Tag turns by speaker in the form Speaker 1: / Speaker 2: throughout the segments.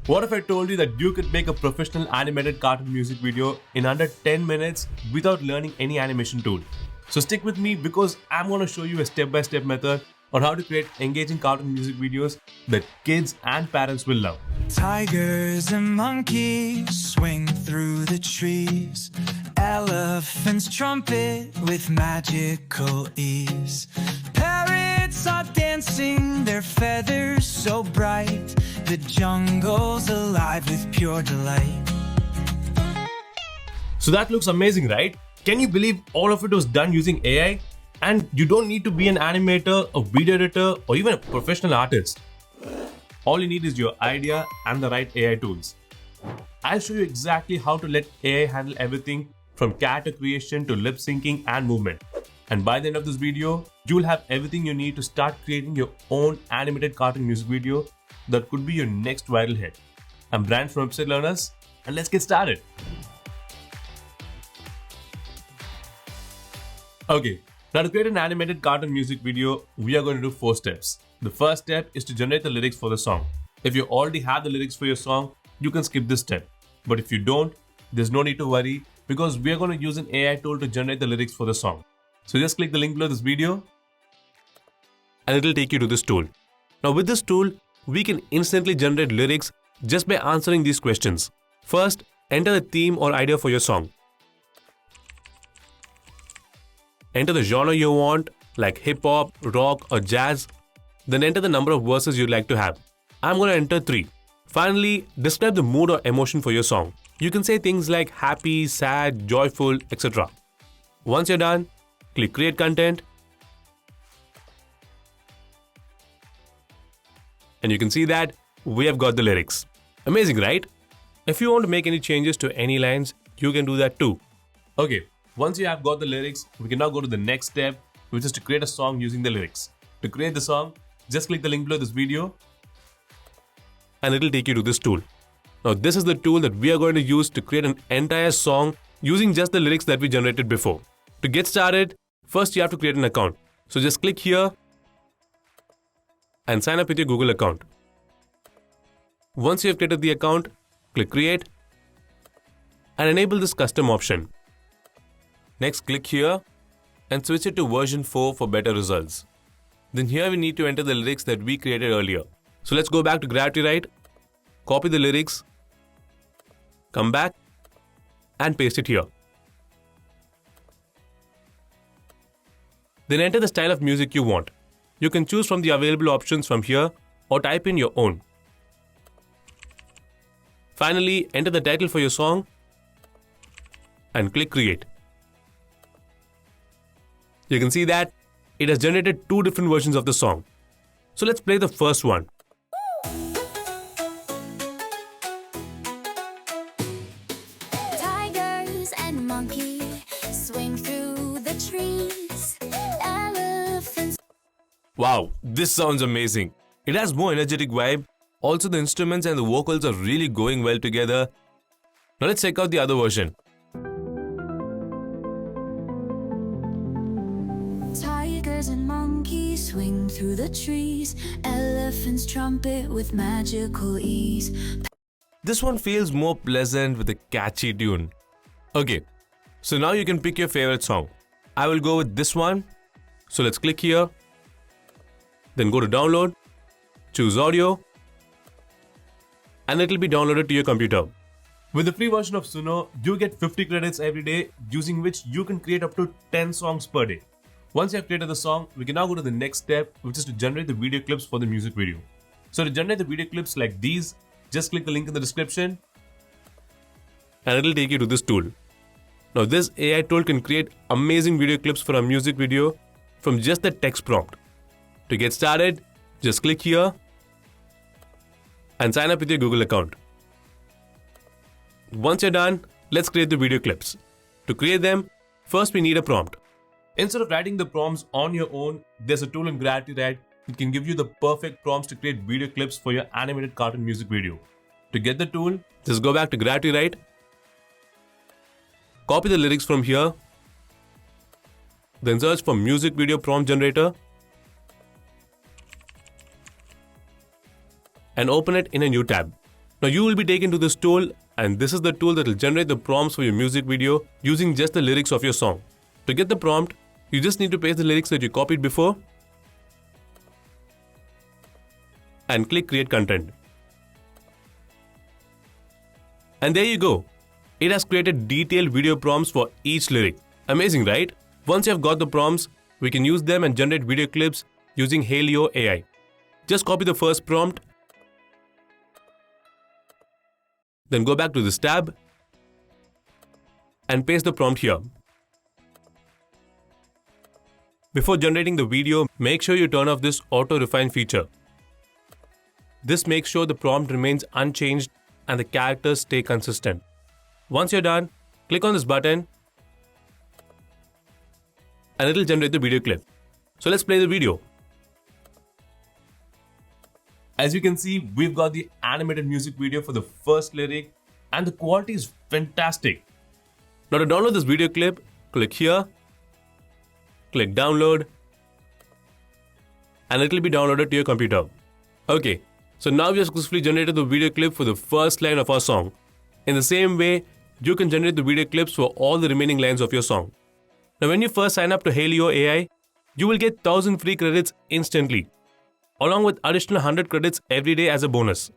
Speaker 1: What if I told you that you could make a professional animated cartoon music video in under 10 minutes without learning any animation tool? So stick with me because I'm going to show you a step-by-step method on how to create engaging cartoon music videos that kids and parents will love.
Speaker 2: Tigers and monkeys swing through the trees. Elephants trumpet with magical ease. Parrots are dancing, their feathers so bright. The jungle's alive with pure delight.
Speaker 1: So that looks amazing, right? Can you believe all of it was done using AI? And you don't need to be an animator, a video editor, or even a professional artist. All you need is your idea and the right AI tools. I'll show you exactly how to let AI handle everything from character creation to lip syncing and movement. And by the end of this video, you'll have everything you need to start creating your own animated cartoon music video that could be your next viral hit. I'm Brian from Website Learners, and let's get started. Okay, now to create an animated cartoon music video, we are going to do 4 steps. The first step is to generate the lyrics for the song. If you already have the lyrics for your song, you can skip this step. But if you don't, there's no need to worry because we are going to use an AI tool to generate the lyrics for the song. So just click the link below this video and it'll take you to this tool. Now with this tool, we can instantly generate lyrics just by answering these questions. First, enter the theme or idea for your song. Enter the genre you want, like hip-hop, rock or jazz. Then enter the number of verses you'd like to have. I'm going to enter 3. Finally, describe the mood or emotion for your song. You can say things like happy, sad, joyful, etc. Once you're done, click Create Content. And you can see that we have got the lyrics. Amazing, right? If you want to make any changes to any lines, you can do that too. Okay, once you have got the lyrics, we can now go to the next step, which is to create a song using the lyrics. To create the song, just click the link below this video and it'll take you to this tool. Now this is the tool that we are going to use to create an entire song using just the lyrics that we generated before. To get started, first you have to create an account. So just click here and sign up with your Google account. Once you have created the account, click Create and enable this custom option. Next, click here and switch it to version 4 for better results. Then here we need to enter the lyrics that we created earlier. So let's go back to GravityWrite, copy the lyrics, come back and paste it here. Then enter the style of music you want. You can choose from the available options from here or type in your own. Finally, enter the title for your song and click Create. You can see that it has generated 2 different versions of the song. So let's play the first one.
Speaker 3: Tigers and monkeys swing through the trees. Elephants.
Speaker 1: Wow, this sounds amazing. It has more energetic vibe. Also, the instruments and the vocals are really going well together. Now let's check out the other version.
Speaker 3: Tigers and monkeys swing through the trees. Elephants trumpet with magical ease.
Speaker 1: This one feels more pleasant with a catchy tune. Okay, so now you can pick your favorite song. I will go with this one. So let's click here. Then go to download, choose audio, and it will be downloaded to your computer. With the free version of Suno, you get 50 credits every day, using which you can create up to 10 songs per day. Once you have created the song, we can now go to the next step, which is to generate the video clips for the music video. So to generate the video clips like these, just click the link in the description and it'll take you to this tool. Now this AI tool can create amazing video clips for a music video from just the text prompt. To get started, just click here and sign up with your Google account. Once you're done, let's create the video clips. To create them, first we need a prompt. Instead of writing the prompts on your own, there's a tool in GravityWrite that can give you the perfect prompts to create video clips for your animated cartoon music video. To get the tool, just go back to GravityWrite, copy the lyrics from here, then search for music video prompt generator and open it in a new tab. Now you will be taken to this tool, and this is the tool that will generate the prompts for your music video using just the lyrics of your song. To get the prompt, you just need to paste the lyrics that you copied before and click Create Content. And there you go. It has created detailed video prompts for each lyric. Amazing, right? Once you have got the prompts, we can use them and generate video clips using Halio AI. Just copy the first prompt, then go back to this tab and paste the prompt here. Before generating the video, make sure you turn off this auto refine feature. This makes sure the prompt remains unchanged and the characters stay consistent. Once you're done, click on this button and it'll generate the video clip. So let's play the video. As you can see, we've got the animated music video for the first lyric and the quality is fantastic. Now to download this video clip, click here, click download, and it will be downloaded to your computer. Okay, so now we have successfully generated the video clip for the first line of our song. In the same way, you can generate the video clips for all the remaining lines of your song. Now when you first sign up to Halio AI, you will get 1000 free credits instantly, along with additional 100 credits every day as a bonus.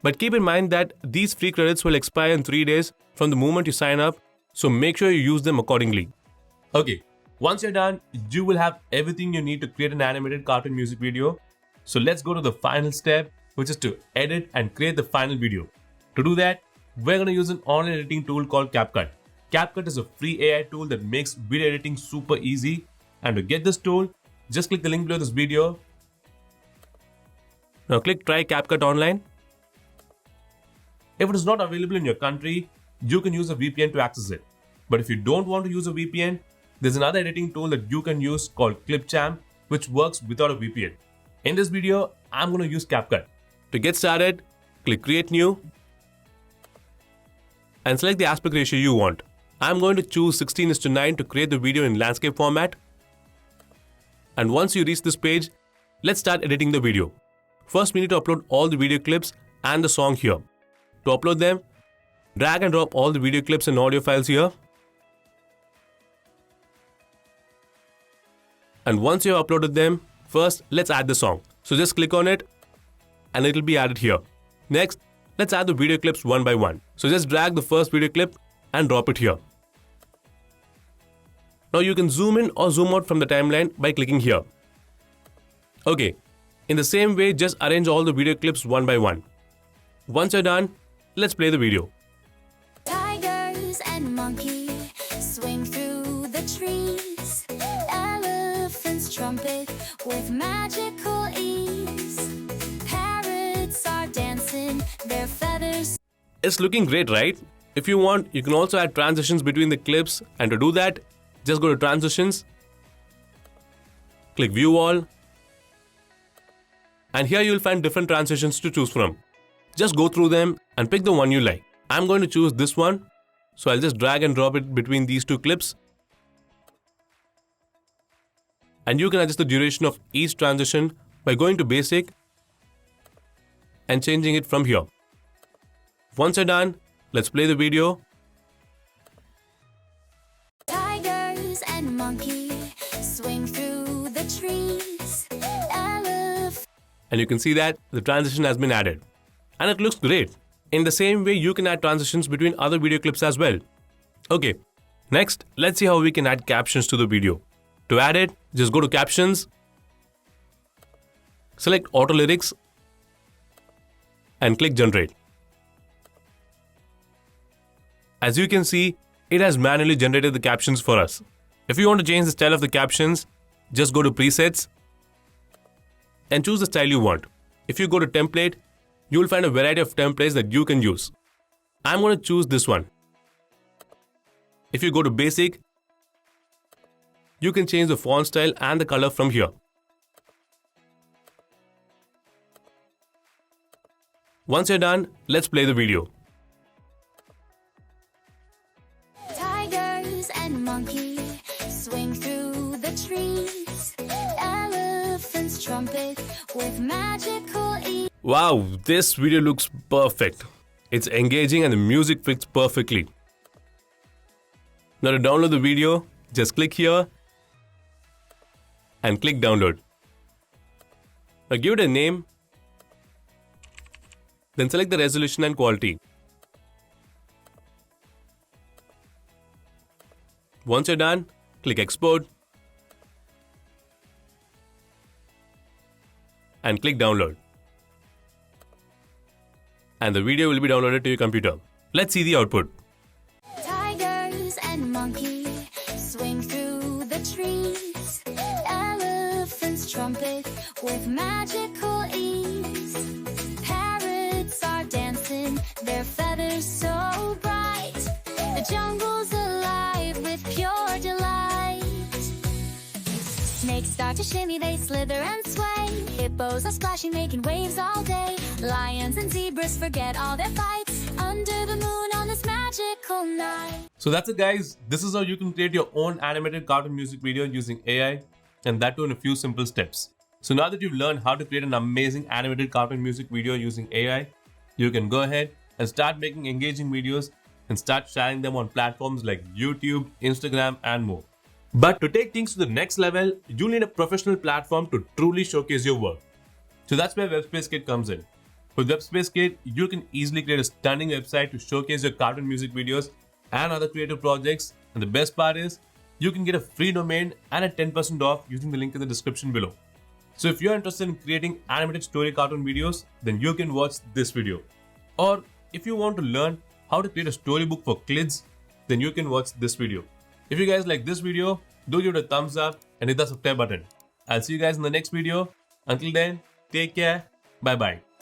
Speaker 1: But keep in mind that these free credits will expire in 3 days from the moment you sign up, so make sure you use them accordingly. Okay, once you're done, you will have everything you need to create an animated cartoon music video. So let's go to the final step, which is to edit and create the final video. To do that, we're going to use an online editing tool called CapCut. CapCut is a free AI tool that makes video editing super easy. And to get this tool, just click the link below this video. Now click Try CapCut Online. If it is not available in your country, you can use a VPN to access it. But if you don't want to use a VPN, there's another editing tool that you can use called Clipchamp, which works without a VPN. In this video, I'm going to use CapCut. To get started, click Create New and select the aspect ratio you want. I'm going to choose 16:9 to create the video in landscape format. And once you reach this page, let's start editing the video. First, we need to upload all the video clips and the song here. To upload them, drag and drop all the video clips and audio files here. And once you have uploaded them, first let's add the song. So just click on it and it will be added here. Next, let's add the video clips one by one. So just drag the first video clip and drop it here. Now you can zoom in or zoom out from the timeline by clicking here. Okay, in the same way, just arrange all the video clips one by one. Once you're done, let's play the video.
Speaker 3: Tigers and monkeys swing through the trees. Elephants trumpet with magical ease. Parrots are dancing, their feathers.
Speaker 1: It's looking great, right? If you want, you can also add transitions between the clips, and to do that, just go to Transitions, click View All, and here you'll find different transitions to choose from. Just go through them and pick the one you like. I'm going to choose this one, so I'll just drag and drop it between these two clips. And you can adjust the duration of each transition by going to Basic and changing it from here. Once you're done, let's play the video.
Speaker 3: Tigers and monkeys swing through the trees.
Speaker 1: And you can see that the transition has been added. And it looks great. In the same way, you can add transitions between other video clips as well. Okay, next, let's see how we can add captions to the video. To add it, just go to Captions, select Auto Lyrics, and click Generate. As you can see, it has manually generated the captions for us. If you want to change the style of the captions, just go to Presets and choose the style you want. If you go to Template, you will find a variety of templates that you can use. I'm going to choose this one. If you go to Basic, you can change the font style and the color from here. Once you're done, let's play the video.
Speaker 3: Tigers and monkeys swing through the trees. Elephants trumpet with magical ease.
Speaker 1: Wow, this video looks perfect. It's engaging and the music fits perfectly. Now to download the video, just click here and click download. Now give it a name, then select the resolution and quality. Once you're done, click export and click download. And the video will be downloaded to your computer. Let's see the output.
Speaker 3: Tigers and monkeys swing through the trees. Elephants trumpet with magical ease. Parrots are dancing, their feathers so bright. The jungle's alive with pure delight. Snakes start to shimmy, they slither and sway. Hippos are splashing, making waves all day. Lions and zebras forget all their fights under the moon on this magical night.
Speaker 1: So that's it, guys. This is how you can create your own animated cartoon music video using AI, and that too in a few simple steps. So now that you've learned how to create an amazing animated cartoon music video using AI, you can go ahead and start making engaging videos and start sharing them on platforms like YouTube, Instagram, and more. But to take things to the next level, you'll need a professional platform to truly showcase your work. So that's where WebSpace Kit comes in. With WebSpace Kit, you can easily create a stunning website to showcase your cartoon music videos and other creative projects. And the best part is, you can get a free domain and a 10% off using the link in the description below. So if you're interested in creating animated story cartoon videos, then you can watch this video. Or if you want to learn how to create a storybook for kids, then you can watch this video. If you guys like this video, do give it a thumbs up and hit the subscribe button. I'll see you guys in the next video. Until then, take care. Bye bye.